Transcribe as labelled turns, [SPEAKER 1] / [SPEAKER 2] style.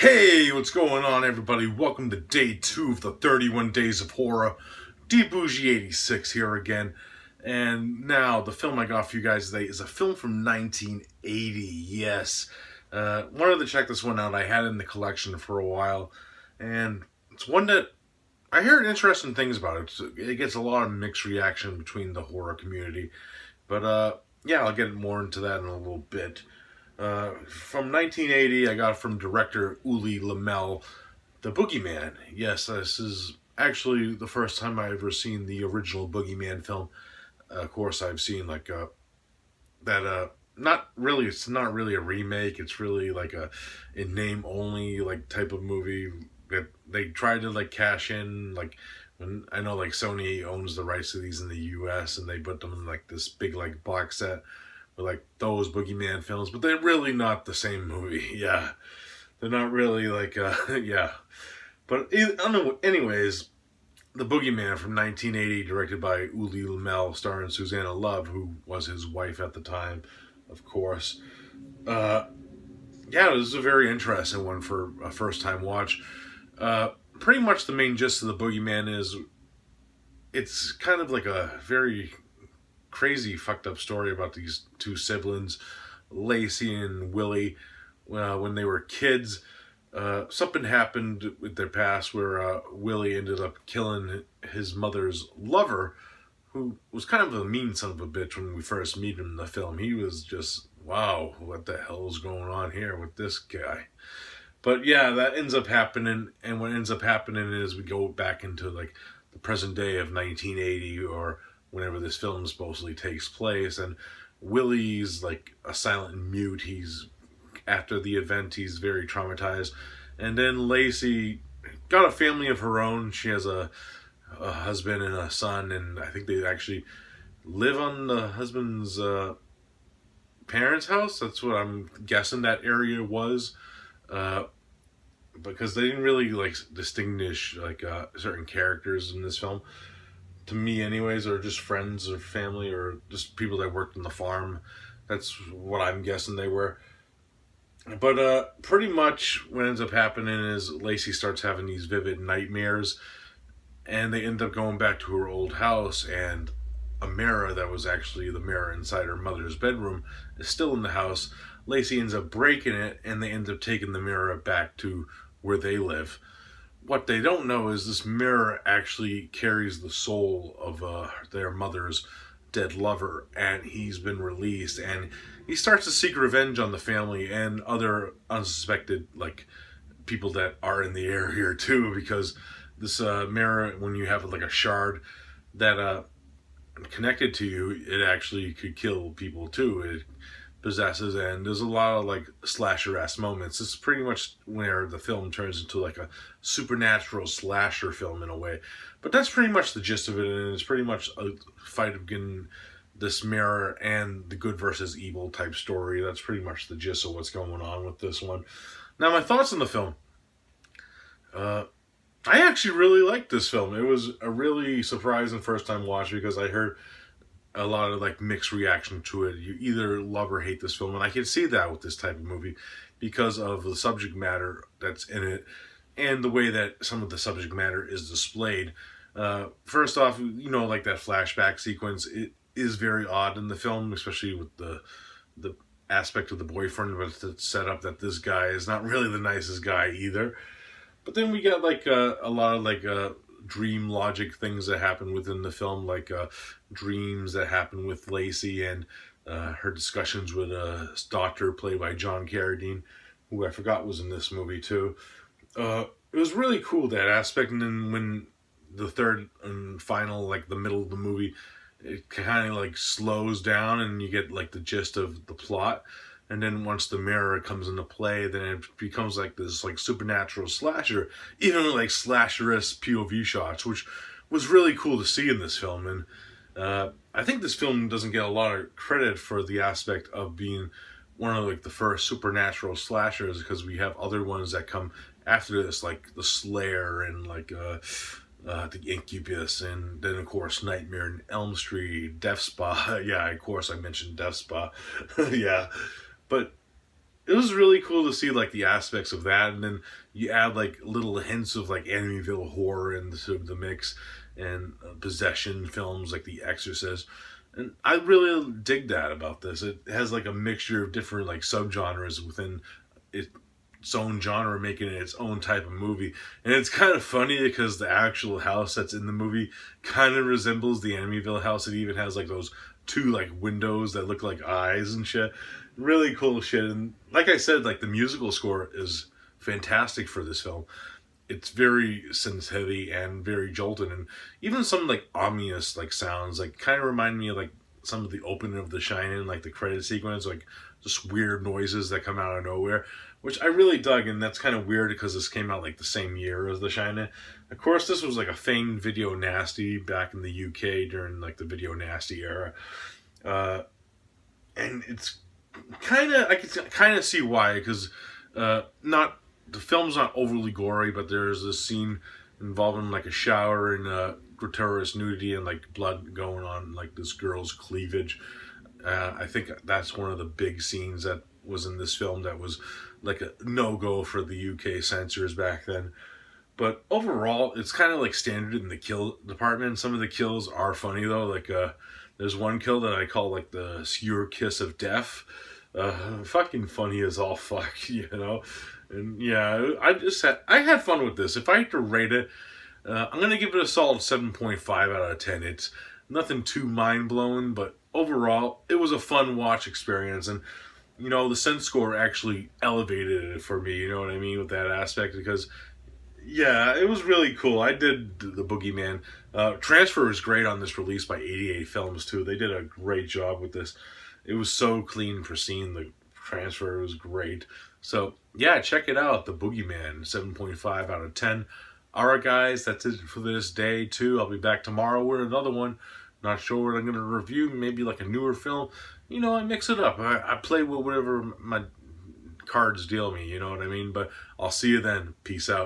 [SPEAKER 1] Hey, what's going on, everybody? Welcome to day 2 of the 31 Days of Horror. Bougie86 here again. And now, the film I got for you guys today is a film from 1980. Yes. Wanted to check this one out. I had it in the collection for a while. And it's one that I heard interesting things about. It gets a lot of mixed reaction between the horror community. But, yeah, I'll get more into that in a little bit. From 1980, I got it from director Ulli Lommel, The Boogey Man. Yes, this is actually the first time I've ever seen the original Boogey Man film. Of course, I've seen not really, it's not really a remake, it's really like a in name only like type of movie that they tried to like cash in, like when I know like Sony owns the rights to these in the US and they put them in like this big like box set with like those Boogeyman films, but they're really not the same movie. Yeah. They're not really like yeah. But anyways, The Boogeyman from 1980, directed by Ulli Lommel, starring Susanna Love, who was his wife at the time, of course. Uh, yeah, this is a very interesting one for a first time watch. Pretty much the main gist of The Boogeyman is it's kind of like a very crazy, fucked up story about these two siblings, Lacey and Willie, when they were kids. Something happened with their past where Willie ended up killing his mother's lover, who was kind of a mean son of a bitch when we first meet him in the film. He was just, wow, what the hell is going on here with this guy? But yeah, that ends up happening, and what ends up happening is we go back into like the present day of 1980 or whenever this film supposedly takes place, and Willie's like a silent mute. He's after the event, he's very traumatized, and then Lacey got a family of her own. She has a husband and a son, and I think they actually live on the husband's parents' house. That's what I'm guessing that area was. Uh, because they didn't really like distinguish like certain characters in this film to me anyways, or just friends or family or just people that worked on the farm. That's what I'm guessing they were. But pretty much what ends up happening is Lacey starts having these vivid nightmares, and they end up going back to her old house, and a mirror that was actually the mirror inside her mother's bedroom is still in the house. Lacey ends up breaking it, and they end up taking the mirror back to where they live. What they don't know is this mirror actually carries the soul of their mother's dead lover, and he's been released, and he starts to seek revenge on the family and other unsuspected like people that are in the area too, because this mirror, when you have like a shard that connected to you, it actually could kill people too. It possesses, and there's a lot of like slasher-esque moments. It's pretty much where the film turns into like a supernatural slasher film in a way. But that's pretty much the gist of it, and it's pretty much a fight against this mirror and the good versus evil type story. That's pretty much the gist of what's going on with this one. Now, my thoughts on the film. I actually really liked this film. It was a really surprising first time watch because I heard a lot of like mixed reaction to it. You either love or hate this film, and I can see that with this type of movie because of the subject matter that's in it and the way that some of the subject matter is displayed. First off, you know, like that flashback sequence, it is very odd in the film, especially with the aspect of the boyfriend, but it's set up that this guy is not really the nicest guy either. But then we get like a lot of like dream logic things that happen within the film, like dreams that happen with Lacey and her discussions with a doctor played by John Carradine, who I forgot was in this movie too. It was really cool, that aspect. And then when the third and final, like the middle of the movie, it kind of like slows down and you get like the gist of the plot. And then once the mirror comes into play, then it becomes like this like supernatural slasher, even like slasherist POV shots, which was really cool to see in this film. And I think this film doesn't get a lot of credit for the aspect of being one of like the first supernatural slashers, because we have other ones that come after this, like the Slayer and like the Incubus, and then of course Nightmare on Elm Street, Death Spa. Yeah, of course I mentioned Death Spa. Yeah, but it was really cool to see like the aspects of that, and then you add like little hints of like Amityville horror into the mix, and possession films like The Exorcist. And I really dig that about this. It has like a mixture of different like subgenres within its own genre, making it its own type of movie. And it's kind of funny because the actual house that's in the movie kind of resembles the Amityville house. It even has like those two like windows that look like eyes and shit. Really cool shit. And like I said, like the musical score is fantastic for this film. It's very synth heavy and very jolting, and even some like ominous like sounds like kind of remind me of like some of the opening of The Shining, like the credit sequence, like just weird noises that come out of nowhere, which I really dug. And that's kind of weird because this came out like the same year as The Shining. Of course, this was like a famed video nasty back in the UK during like the video nasty era, and it's kind of, I can kind of see why, because not the film's not overly gory, but there's this scene involving like a shower and gratuitous nudity and like blood going on like this girl's cleavage. I think that's one of the big scenes that was in this film that was like a no-go for the UK censors back then. But overall, it's kind of like standard in the kill department. Some of the kills are funny though. Like there's one kill that I call like the skewer kiss of death. Fucking funny as all fuck, you know. And yeah, I had fun with this. If I had to rate it, I'm gonna give it a solid 7.5 out of 10. It's nothing too mind blowing, but overall, it was a fun watch experience. And you know, the synth score actually elevated it for me. You know what I mean with that aspect, because yeah, it was really cool. I did the Boogey Man. Transfer is great on this release by 88 Films too. They did a great job with this. It was so clean and pristine. The transfer was great. So yeah, check it out. The Boogey Man, 7.5 out of 10. Alright guys, that's it for this day too. I'll be back tomorrow with another one. Not sure what I'm going to review. Maybe like a newer film. You know, I mix it up. I play with whatever my cards deal me. You know what I mean? But I'll see you then. Peace out.